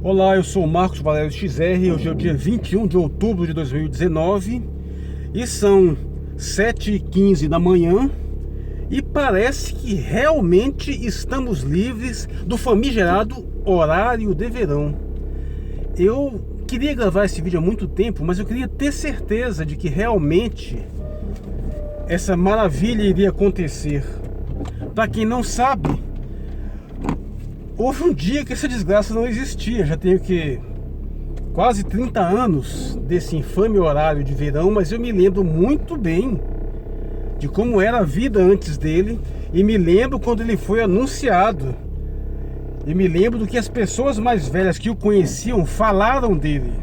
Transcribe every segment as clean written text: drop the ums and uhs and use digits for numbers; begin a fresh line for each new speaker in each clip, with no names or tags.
Olá, eu sou o Marcos Valério XR. Hoje é o dia 21 de outubro de 2019 e são 7h15 da manhã e parece que realmente estamos livres do famigerado horário de verão. Eu queria gravar esse vídeo há muito tempo, mas eu queria ter certeza de que realmente essa maravilha iria acontecer. Para quem não sabe, houve um dia que essa desgraça não existia. Já tenho quase 30 anos desse infame horário de verão, mas eu me lembro muito bem de como era a vida antes dele, e me lembro quando ele foi anunciado, e me lembro do que as pessoas mais velhas que o conheciam falaram dele.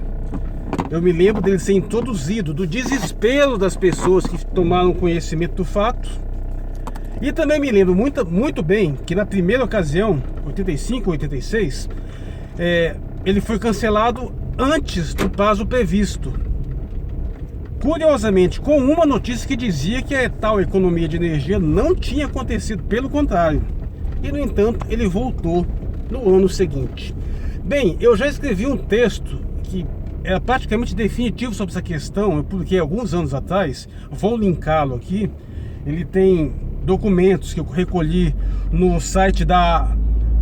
Eu me lembro dele ser introduzido, do desespero das pessoas que tomaram conhecimento do fato. E também me lembro muito bem que na primeira ocasião, 85 ou 86, ele foi cancelado antes do prazo previsto. Curiosamente, com uma notícia que dizia que a tal economia de energia não tinha acontecido, pelo contrário. E, no entanto, ele voltou no ano seguinte. Bem, eu já escrevi um texto que era praticamente definitivo sobre essa questão. Eu publiquei alguns anos atrás, vou linká-lo aqui. Ele tem documentos que eu recolhi no site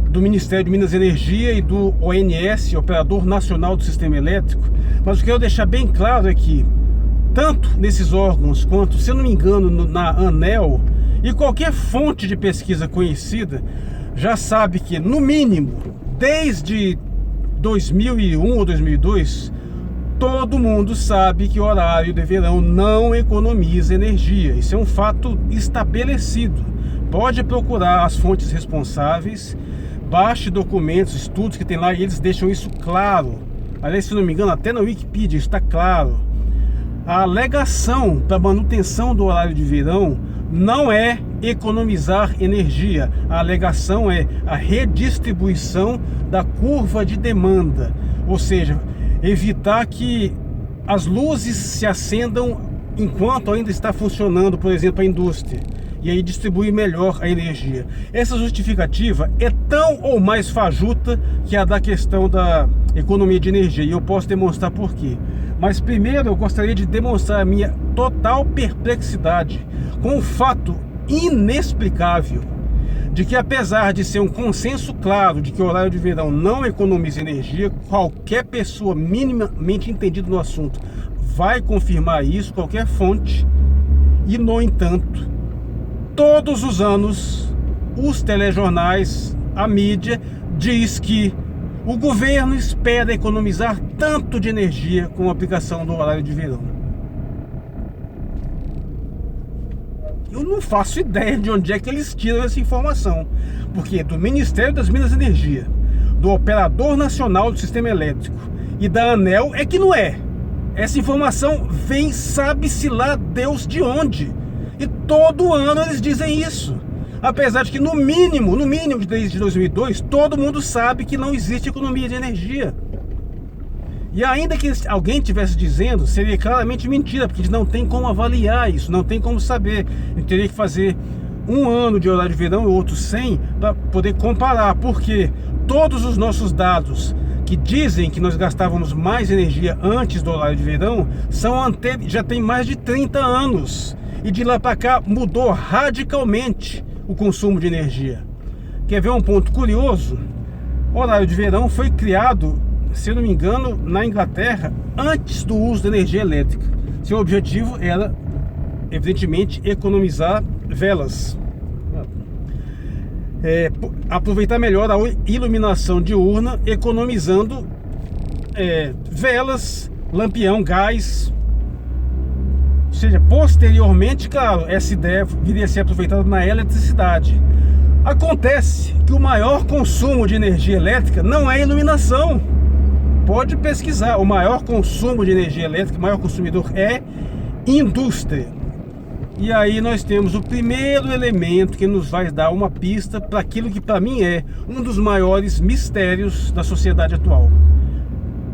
do Ministério de Minas e Energia e do ONS, Operador Nacional do Sistema Elétrico. Mas o que eu quero deixar bem claro é que, tanto nesses órgãos quanto, se eu não me engano, na ANEEL e qualquer fonte de pesquisa conhecida, já sabe que, no mínimo, desde 2001 ou 2002, todo mundo sabe que o horário de verão não economiza energia. Isso é um fato estabelecido. Pode procurar as fontes responsáveis, baixe documentos, estudos que tem lá, e eles deixam isso claro. Aliás, se não me engano, até na Wikipedia está claro. A alegação para manutenção do horário de verão não é economizar energia. A alegação é a redistribuição da curva de demanda, ou seja, evitar que as luzes se acendam enquanto ainda está funcionando, por exemplo, a indústria, e aí distribuir melhor a energia. Essa justificativa é tão ou mais fajuta que a da questão da economia de energia, e eu posso demonstrar por quê. Mas primeiro eu gostaria de demonstrar a minha total perplexidade com o fato inexplicável de que, apesar de ser um consenso claro de que o horário de verão não economiza energia, qualquer pessoa minimamente entendida no assunto vai confirmar isso, qualquer fonte, e, no entanto, todos os anos os telejornais, a mídia, diz que o governo espera economizar tanto de energia com a aplicação do horário de verão. Eu não faço ideia de onde é que eles tiram essa informação, porque do Ministério das Minas e Energia, do Operador Nacional do Sistema Elétrico e da ANEEL é que não é. Essa informação vem, sabe-se lá Deus de onde, e todo ano eles dizem isso. Apesar de que no mínimo desde 2002, todo mundo sabe que não existe economia de energia. E ainda que alguém estivesse dizendo, seria claramente mentira, porque a gente não tem como avaliar isso, não tem como saber. A gente teria que fazer um ano de horário de verão e outro sem, para poder comparar, porque todos os nossos dados que dizem que nós gastávamos mais energia antes do horário de verão já tem mais de 30 anos. E de lá para cá mudou radicalmente o consumo de energia. Quer ver um ponto curioso? O horário de verão foi criado, se eu não me engano, na Inglaterra, antes do uso da energia elétrica. Seu objetivo era, evidentemente, economizar velas. Aproveitar melhor a iluminação diurna, economizando velas, lampião, gás. Ou seja, posteriormente, claro, essa ideia viria a ser aproveitada na eletricidade. Acontece que o maior consumo de energia elétrica não é iluminação. Pode pesquisar, o maior consumo de energia elétrica, o maior consumidor é indústria. E aí nós temos o primeiro elemento que nos vai dar uma pista para aquilo que para mim é um dos maiores mistérios da sociedade atual.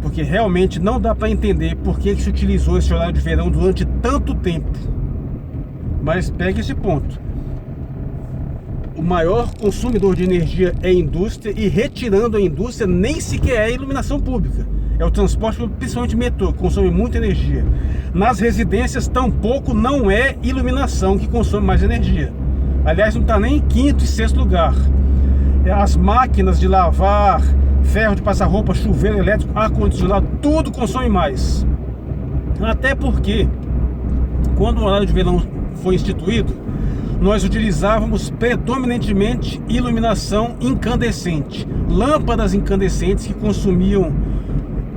Porque realmente não dá para entender por que se utilizou esse horário de verão durante tanto tempo. Mas pegue esse ponto. O o maior consumidor de energia é a indústria, e retirando a indústria nem sequer é a iluminação pública. É o transporte, principalmente metrô, que consome muita energia. Nas residências, tampouco não é iluminação que consome mais energia. Aliás, não está nem em quinto e sexto lugar. As máquinas de lavar, ferro de passar roupa, chuveiro elétrico, ar-condicionado, tudo consome mais. Até porque, quando o horário de verão foi instituído, nós utilizávamos predominantemente iluminação incandescente. Lâmpadas incandescentes que consumiam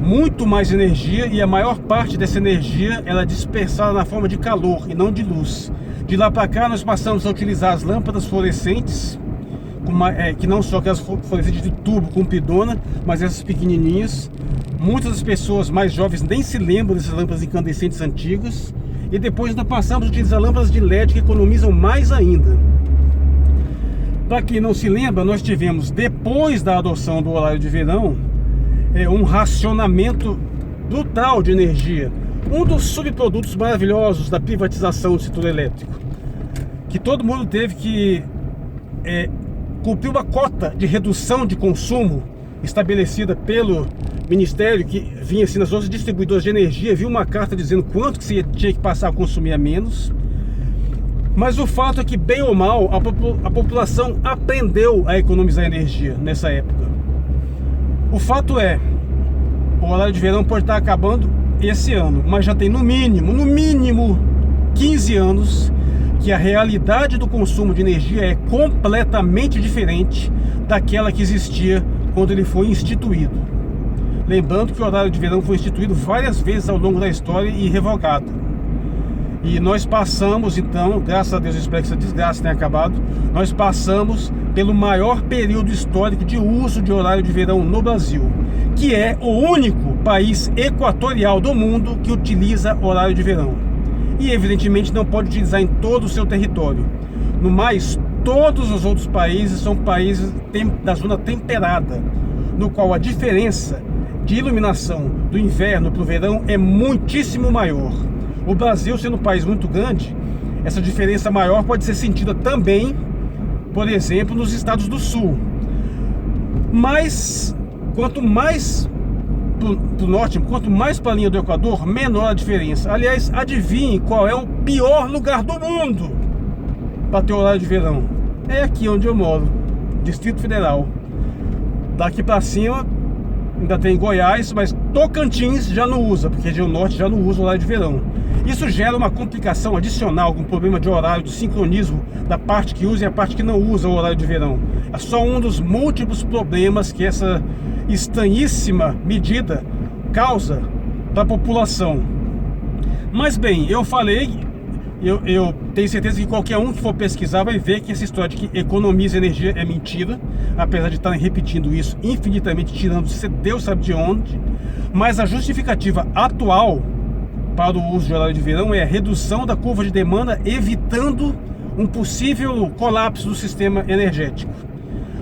muito mais energia, e a maior parte dessa energia era dispersada na forma de calor e não de luz. De lá para cá nós passamos a utilizar as lâmpadas fluorescentes, que não só aquelas fluorescentes de tubo compridona, mas essas pequenininhas. Muitas das pessoas mais jovens nem se lembram dessas lâmpadas incandescentes antigas. E depois ainda passamos a utilizar lâmpadas de LED que economizam mais ainda. Para quem não se lembra, nós tivemos, depois da adoção do horário de verão, um racionamento brutal de energia. Um dos subprodutos maravilhosos da privatização do setor elétrico, que todo mundo teve que cumprir uma cota de redução de consumo estabelecida pelo Ministério, que vinha assim nas outras distribuidoras de energia, viu uma carta dizendo quanto que você tinha que passar a consumir a menos. Mas o fato é que, bem ou mal, a população aprendeu a economizar energia nessa época. O fato é, o horário de verão pode estar acabando esse ano, mas já tem no mínimo 15 anos que a realidade do consumo de energia é completamente diferente daquela que existia quando ele foi instituído. Lembrando que o horário de verão foi instituído várias vezes ao longo da história e revogado. E nós passamos, então, graças a Deus, eu espero que essa desgraça tenha acabado, nós passamos pelo maior período histórico de uso de horário de verão no Brasil, que é o único país equatorial do mundo que utiliza horário de verão. E evidentemente não pode utilizar em todo o seu território. No mais, todos os outros países são países da zona temperada, no qual a diferença de iluminação do inverno para o verão é muitíssimo maior. O Brasil, sendo um país muito grande, essa diferença maior pode ser sentida também, por exemplo, nos estados do sul. Mas quanto mais para o norte, quanto mais para a linha do Equador, menor a diferença. Aliás, adivinhe qual é o pior lugar do mundo para ter horário de verão? É aqui onde eu moro, Distrito Federal. Daqui para cima ainda tem Goiás, mas Tocantins já não usa, porque região norte já não usa horário de verão. Isso gera uma complicação adicional, algum problema de horário, de sincronismo da parte que usa e a parte que não usa o horário de verão. É só um dos múltiplos problemas que essa estranhíssima medida causa para a população. Mas bem, eu falei, eu tenho certeza que qualquer um que for pesquisar vai ver que essa história de que economiza energia é mentira, apesar de estarem repetindo isso infinitamente, tirando Deus sabe de onde. Mas a justificativa atual para o uso de horário de verão é a redução da curva de demanda, evitando um possível colapso do sistema energético.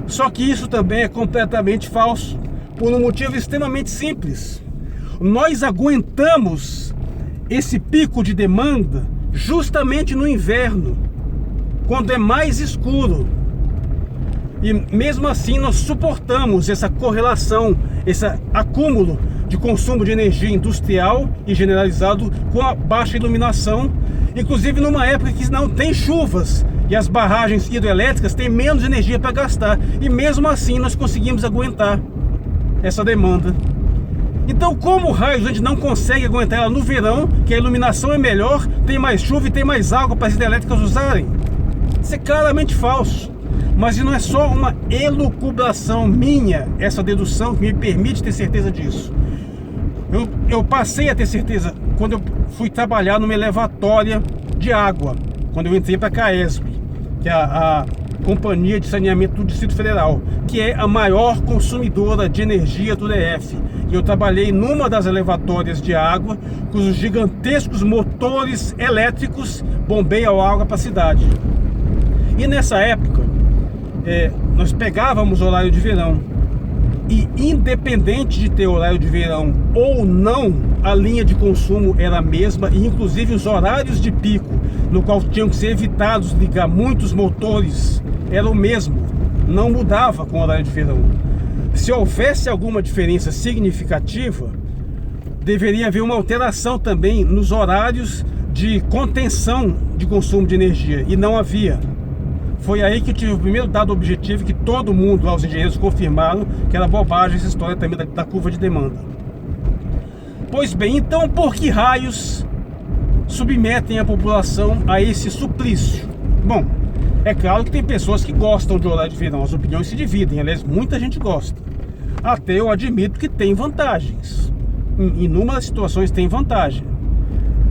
Só que isso também é completamente falso, por um motivo extremamente simples. Nós aguentamos esse pico de demanda justamente no inverno, quando é mais escuro. E mesmo assim nós suportamos essa correlação, esse acúmulo de consumo de energia industrial e generalizado com a baixa iluminação, inclusive numa época que não tem chuvas e as barragens hidrelétricas têm menos energia para gastar, e mesmo assim nós conseguimos aguentar essa demanda. Então, como raios a gente não consegue aguentar ela no verão, que a iluminação é melhor, tem mais chuva e tem mais água para as hidrelétricas usarem? Isso é claramente falso. Mas não é só uma elucubração minha, essa dedução que me permite ter certeza disso. Eu passei a ter certeza quando eu fui trabalhar numa elevatória de água, quando eu entrei para a CAESB, que é a Companhia de Saneamento do Distrito Federal, que é a maior consumidora de energia do DF. E eu trabalhei numa das elevatórias de água, cujos gigantescos motores elétricos bombeiam água para a cidade. E nessa época, nós pegávamos o horário de verão, e independente de ter horário de verão ou não, a linha de consumo era a mesma, e inclusive os horários de pico, no qual tinham que ser evitados ligar muitos motores era o mesmo, não mudava com o horário de verão. Se houvesse alguma diferença significativa, deveria haver uma alteração também nos horários de contenção de consumo de energia, e não havia. Foi aí que eu tive o primeiro dado objetivo, que todo mundo, lá os engenheiros confirmaram que era bobagem essa história também da curva de demanda. Pois bem, então por que raios submetem a população a esse suplício? Bom, é claro que tem pessoas que gostam de horário de verão, as opiniões se dividem, aliás, muita gente gosta. Até eu admito que tem vantagens, em inúmeras situações tem vantagem.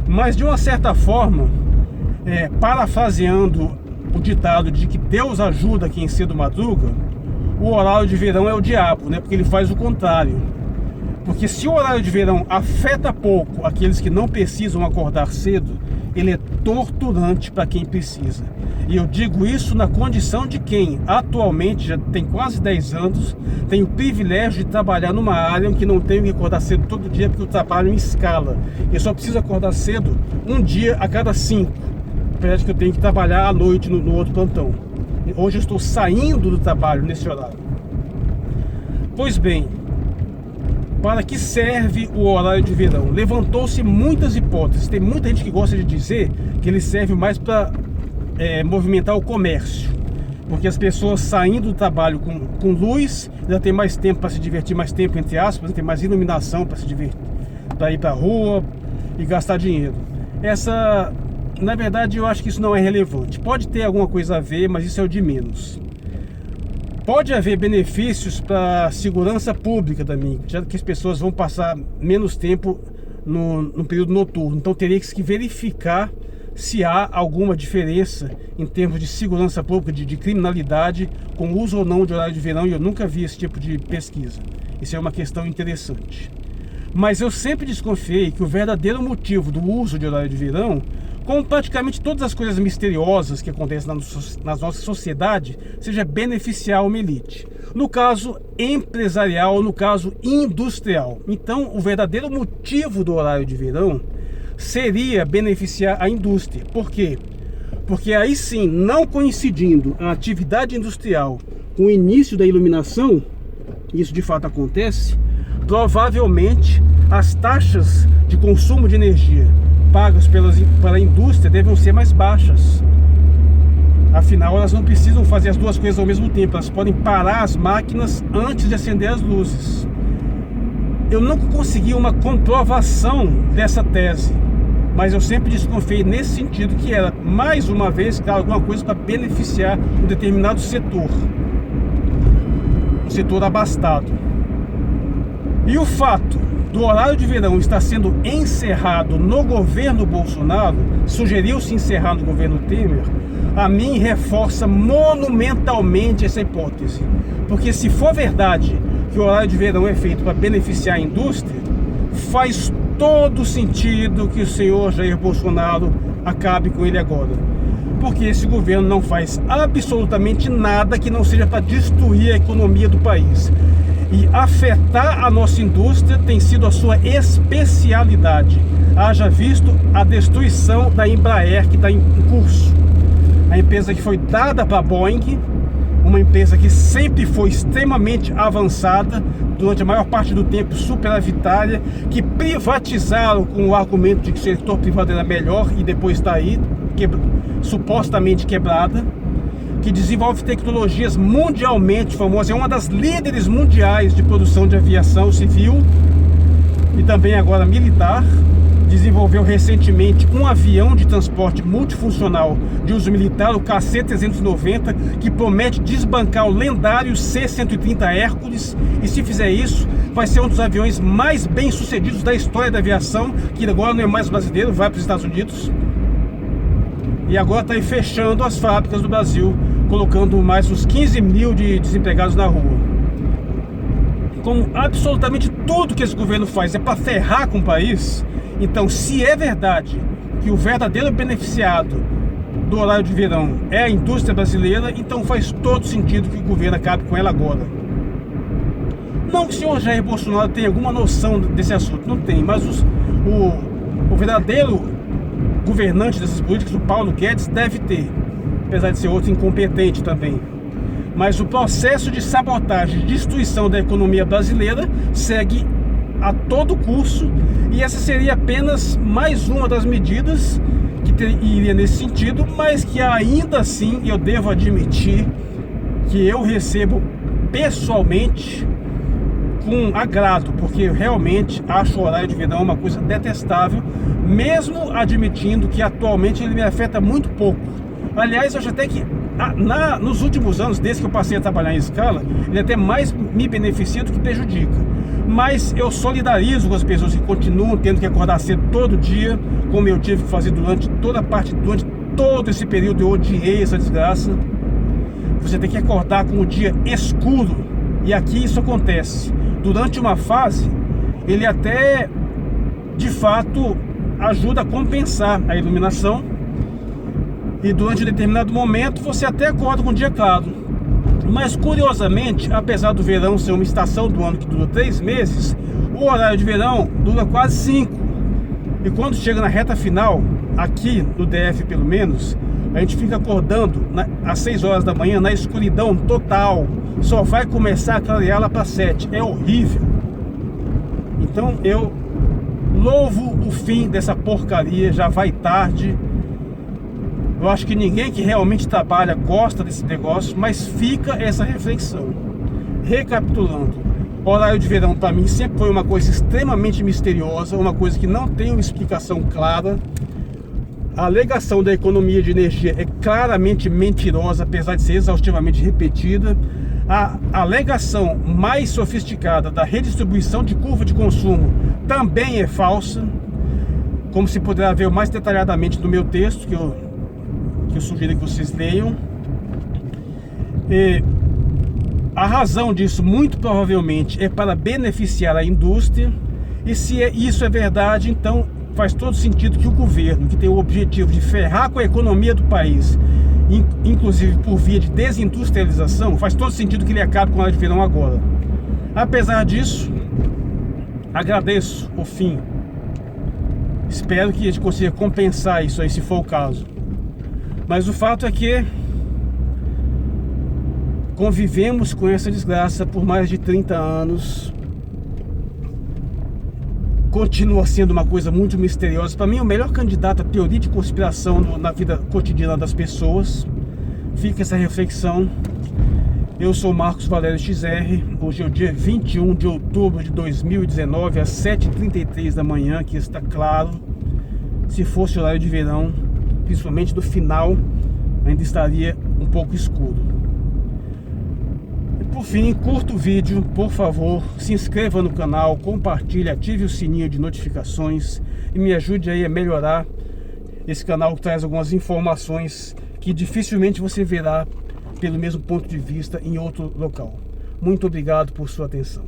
Mas de uma certa forma, parafraseando o ditado de que Deus ajuda quem cedo madruga, o horário de verão é o diabo, né? Porque ele faz o contrário. Porque se o horário de verão afeta pouco aqueles que não precisam acordar cedo, ele é torturante para quem precisa. E eu digo isso na condição de quem atualmente já tem quase 10 anos, tem o privilégio de trabalhar numa área em que não tenho que acordar cedo todo dia, porque eu trabalho em escala. Eu só preciso acordar cedo um dia a cada 5, apesar de que eu tenho que trabalhar à noite no outro plantão. Hoje eu estou saindo do trabalho nesse horário. Pois bem, para que serve o horário de verão? Levantou-se muitas hipóteses. Tem muita gente que gosta de dizer que ele serve mais para movimentar o comércio, porque as pessoas saindo do trabalho com luz já tem mais tempo para se divertir, mais tempo entre aspas, tem mais iluminação para se divertir, para ir para a rua e gastar dinheiro. Na verdade, eu acho que isso não é relevante. Pode ter alguma coisa a ver, mas isso é o de menos. Pode haver benefícios para a segurança pública também, já que as pessoas vão passar menos tempo no período noturno. Então teria que verificar se há alguma diferença em termos de segurança pública, de criminalidade, com uso ou não de horário de verão, e eu nunca vi esse tipo de pesquisa. Isso é uma questão interessante. Mas eu sempre desconfiei que o verdadeiro motivo do uso de horário de verão, como praticamente todas as coisas misteriosas que acontecem na nossa sociedade, seja beneficiar uma elite. No caso empresarial, no caso industrial. Então, o verdadeiro motivo do horário de verão seria beneficiar a indústria. Por quê? Porque aí sim, não coincidindo a atividade industrial com o início da iluminação, isso de fato acontece, provavelmente as taxas de consumo de energia pagas pela indústria devem ser mais baixas. Afinal, elas não precisam fazer as duas coisas ao mesmo tempo, elas podem parar as máquinas antes de acender as luzes. Eu nunca consegui uma comprovação dessa tese, mas eu sempre desconfiei nesse sentido, que era, mais uma vez, alguma coisa para beneficiar um determinado setor, um setor abastado. E o fato do horário de verão estar sendo encerrado no governo Bolsonaro, sugeriu-se encerrar no governo Temer, a mim reforça monumentalmente essa hipótese. Porque se for verdade que o horário de verão é feito para beneficiar a indústria, faz todo sentido que o senhor Jair Bolsonaro acabe com ele agora. Porque esse governo não faz absolutamente nada que não seja para destruir a economia do país. E afetar a nossa indústria tem sido a sua especialidade. Haja visto a destruição da Embraer, que está em curso. A empresa que foi dada para a Boeing, uma empresa que sempre foi extremamente avançada, durante a maior parte do tempo superavitária, que privatizaram com o argumento de que o setor privado era melhor e depois está aí, supostamente quebrada, que desenvolve tecnologias mundialmente famosas, é uma das líderes mundiais de produção de aviação civil e também agora militar. Desenvolveu recentemente um avião de transporte multifuncional de uso militar, o KC-390, que promete desbancar o lendário C-130 Hércules, e se fizer isso, vai ser um dos aviões mais bem sucedidos da história da aviação, que agora não é mais brasileiro, vai para os Estados Unidos. E agora está aí fechando as fábricas do Brasil, colocando mais uns 15 mil de desempregados na rua. Como absolutamente tudo que esse governo faz é para ferrar com o país, então se é verdade que o verdadeiro beneficiado do horário de verão é a indústria brasileira, então faz todo sentido que o governo acabe com ela agora. Não que o senhor Jair Bolsonaro tenha alguma noção desse assunto, não tem, mas o verdadeiro governante dessas políticas, o Paulo Guedes, deve ter. apesar de ser outro incompetente também. Mas o processo de sabotagem, de destruição da economia brasileira segue a todo curso, e essa seria apenas mais uma das medidas que iria nesse sentido, mas que ainda assim eu devo admitir que eu recebo pessoalmente com agrado, porque eu realmente acho o horário de verão uma coisa detestável, mesmo admitindo que atualmente ele me afeta muito pouco. Aliás, eu acho até que nos últimos anos, desde que eu passei a trabalhar em escala, ele até mais me beneficia do que prejudica. Mas eu solidarizo com as pessoas que continuam tendo que acordar cedo todo dia, como eu tive que fazer durante todo esse período. Eu odiei essa desgraça. Você tem que acordar com o dia escuro, e aqui isso acontece. Durante uma fase, ele até, de fato, ajuda a compensar a iluminação, e durante um determinado momento você até acorda com o dia claro. Mas curiosamente, apesar do verão ser uma estação do ano que dura 3 meses, o horário de verão dura quase 5. E quando chega na reta final, aqui no DF pelo menos, a gente fica acordando às 6 horas da manhã na escuridão total. Só vai começar a clarear lá para 7. É horrível. Então eu louvo o fim dessa porcaria. Já vai tarde. Eu acho que ninguém que realmente trabalha gosta desse negócio, mas fica essa reflexão. Recapitulando, horário de verão para mim sempre foi uma coisa extremamente misteriosa, uma coisa que não tem uma explicação clara. A alegação da economia de energia é claramente mentirosa, apesar de ser exaustivamente repetida. A alegação mais sofisticada da redistribuição de curva de consumo também é falsa, como se poderá ver mais detalhadamente no meu texto, que eu sugiro que vocês leiam. E a razão disso, muito provavelmente, é para beneficiar a indústria. E se isso é verdade, então faz todo sentido que o governo, que tem o objetivo de ferrar com a economia do país, inclusive por via de desindustrialização, faz todo sentido que ele acabe com a hora de verão agora. Apesar disso, agradeço o fim. Espero que a gente consiga compensar isso aí, se for o caso. Mas o fato é que convivemos com essa desgraça por mais de 30 anos. Continua sendo uma coisa muito misteriosa. Para mim, o melhor candidato à teoria de conspiração na vida cotidiana das pessoas. Fica essa reflexão. Eu sou Marcos Valério XR. Hoje é o dia 21 de outubro de 2019, às 7h33 da manhã, que está claro. Se fosse horário de verão, principalmente do final, ainda estaria um pouco escuro. E por fim, curta o vídeo, por favor, se inscreva no canal, compartilhe, ative o sininho de notificações e me ajude aí a melhorar esse canal, que traz algumas informações que dificilmente você verá pelo mesmo ponto de vista em outro local. Muito obrigado por sua atenção.